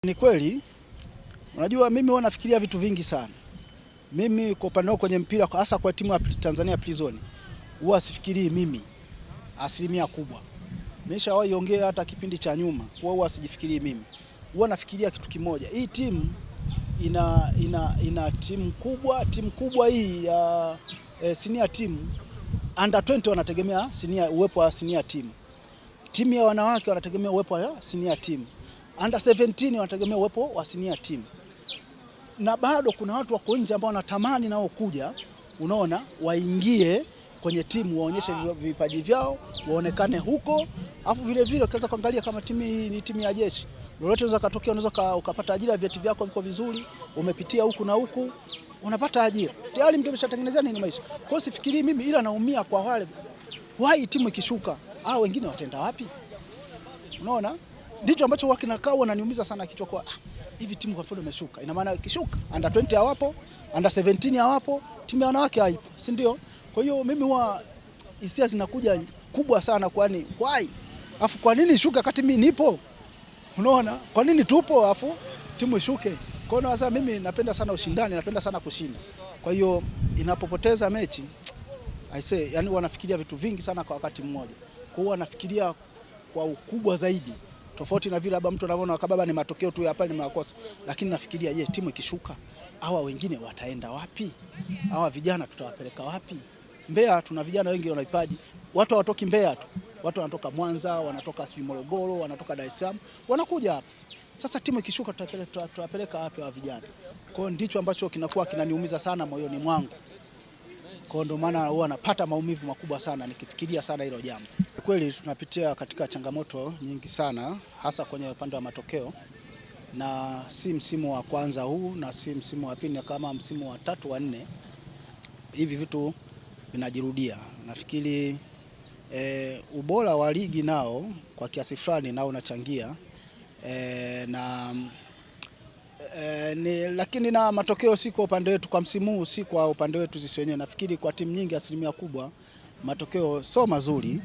Ni kweli, unajua mimi huwa nafikiria vitu vingi sana. Mimi kwa upande wangu kwenye mpira, hasa kwa timu ya Tanzania Prison, huwa sifikirii mimi asilimia kubwa. Nimeshawahi ongea hata kipindi cha nyuma, huwa sijifikirii mimi. Huwa nafikiria kitu kimoja. Hii timu ina timu kubwa hii ya senior team. Under 20 wanategemea uwepo wa senior team. Timu ya wanawake wanategemea uwepo wa senior team. Under 17 wanategemea uwepo wa senior team. Na bado kuna watu wako nje ambao wanatamani nao kuja, unaona, waingie kwenye timu, waonyeshe vipaji vyao, waonekane huko. Alafu vile vile ukiweza kuangalia kama timu ni timu ya jeshi, lolote unaweza katokea, unaweza ukapata ajira, vyeti vyako viko vizuri, umepitia huku na huku, unapata ajira. Tayari mtu ameshatengenezea nini maisha. Kwa hiyo sifikiri mimi, ila naumia kwa wale wai timu ikishuka, wengine wataenda wapi? Unaona? Ndicho ambacho wakinakaa wananiumiza sana kichwa kwa hivi timu kwa mfano imeshuka. Ina maana ikishuka under 20 hawapo, under 17 hawapo, timu ya wanawake haipo, si ndio? Kwa hiyo mimi huwa hisia zinakuja kubwa sana, kwani why? Afu kwa nini shuka kati mimi nipo? Unaona? Kwa nini tupo afu timu ishuke? Kwa hiyo sasa mimi napenda sana ushindani, napenda sana kushinda. Kwa hiyo inapopoteza mechi yani wanafikiria vitu vingi sana kwa wakati mmoja. Kwa hiyo wanafikiria kwa ukubwa zaidi. Tofauti na vile labda mtu anaona kababa ni matokeo tu hapa ni makosa, lakini nafikiria timu ikishuka hawa wengine wataenda wapi? Hawa vijana tutawapeleka wapi? Mbeya tuna vijana wengi wana vipaji. Watu hawatoki Mbeya tu. Watu wanatoka Mwanza, wanatoka Morogoro, wanatoka Dar es Salaam, wanakuja hapa. Sasa timu ikishuka tutawapeleka wapi hawa vijana? Kwa hiyo ndicho ambacho kinakuwa kinaniumiza sana moyoni mwangu. Kwa ndio maana huwa napata maumivu makubwa sana nikifikiria sana hilo jambo. Kweli tunapitia katika changamoto nyingi sana, hasa kwenye upande wa matokeo, na si msimu wa kwanza huu na si msimu wa pili, kama msimu wa 3 wa 4 hivi vitu vinajirudia. Nafikiri ubora wa ligi nao kwa kiasi fulani nao unachangia lakini na matokeo si kwa upande wetu kwa msimu huu, si kwa upande wetu sisi wenyewe. Nafikiri kwa timu nyingi asilimia kubwa matokeo sio mazuri,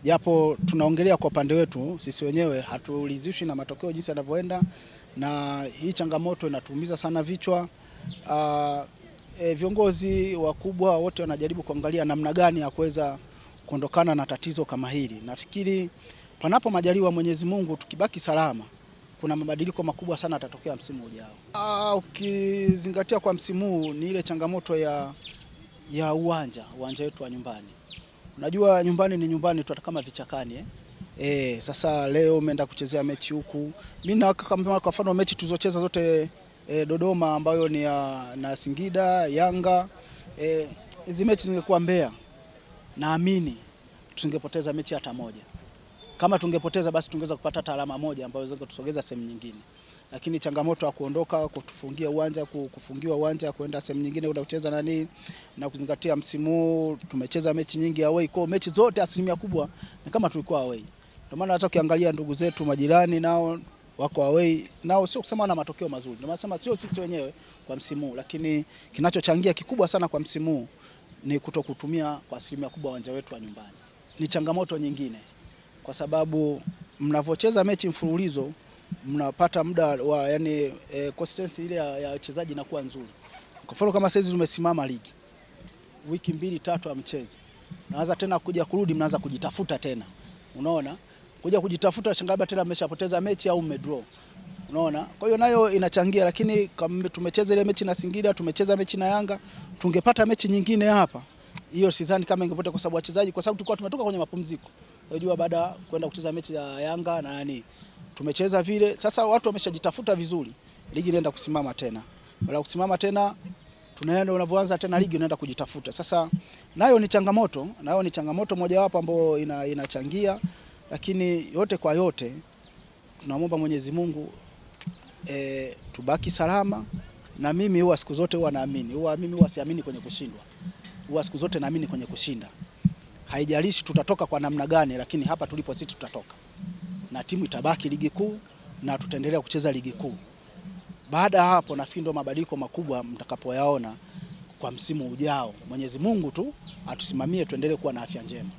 japo tunaongelea kwa upande wetu sisi wenyewe haturidhishwi na matokeo jinsi yanavyoenda, na hii changamoto inatuumiza sana vichwa. Viongozi wakubwa wote wanajaribu kuangalia namna gani ya kuweza kuondokana na tatizo kama hili. Nafikiri panapo majaliwa Mwenyezi Mungu, tukibaki salama, kuna mabadiliko makubwa sana yatatokea msimu ujao. Ukizingatia kwa msimu huu ni ile changamoto ya uwanja wetu wa nyumbani. Unajua nyumbani ni nyumbani tu, kama vichakani. Sasa leo umeenda kuchezea mechi huku. Mimi na kama kwa mfano mechi tulizocheza zote Dodoma, ambayo ni na Singida, Yanga, hizi mechi zingekuwa Mbeya, naamini tusingepoteza mechi hata moja. Kama tungepoteza basi tungeweza kupata alama moja ambayo zingetusogeza sehemu nyingine. Lakini changamoto ya kuondoka, kutufungia uwanja, kufungiwa uwanja, kwenda sehemu nyingine kwenda kucheza na kuzingatia msimu tumecheza mechi nyingi away. Kwa mechi zote asilimia kubwa ni kama tulikuwa away. Ndio maana hata ukiangalia ndugu zetu majirani nao wako away, nao sio kusema na matokeo mazuri. Ndio maana sio sisi wenyewe kwa msimu, lakini kinachochangia kikubwa sana kwa msimu ni kutokutumia kwa asilimia kubwa uwanja wetu wa nyumbani. Ni changamoto nyingine, kwa sababu mnavocheza mechi mfululizo mnapata muda wa consistency ile ya wachezaji inakuwa nzuri. Kwa mfano kama sasa tumesimama ligi wiki 2-3 amchezi, naanza tena kuja kurudi, mnaanza kujitafuta tena, unaona, kuja kujitafuta, shangaaba tena mmeshapoteza mechi au mmedraw, unaona. Kwa hiyo nayo inachangia, lakini kama tumecheza ile mechi na Singida, tumecheza mechi na Yanga, tungepata mechi nyingine hapa, hiyo sidhani kama ingepata, kwa sababu wachezaji, kwa sababu tulikuwa tumetoka kwenye mapumziko. Unajua baada kwenda kucheza mechi ya Yanga na tumecheza vile, sasa watu wameshajitafuta vizuri, ligi inaenda kusimama tena. Baada kusimama tena tunaenda, unavyoanza tena ligi unaenda kujitafuta. Sasa nayo ni changamoto mojawapo ambayo inachangia, lakini yote kwa yote tunamwomba Mwenyezi Mungu tubaki salama. Na mimi huwa siku zote huwa naamini, mimi huwa siamini kwenye kushindwa. Huwa siku zote naamini kwenye kushinda. Haijalishi tutatoka kwa namna gani, lakini hapa tulipo sisi tutatoka. Na timu itabaki ligi kuu na tutaendelea kucheza ligi kuu. Baada ya hapo nafikiri ndo mabadiliko makubwa mtakapoyaona kwa msimu ujao. Mwenyezi Mungu tu atusimamie, tuendelee kuwa na afya njema.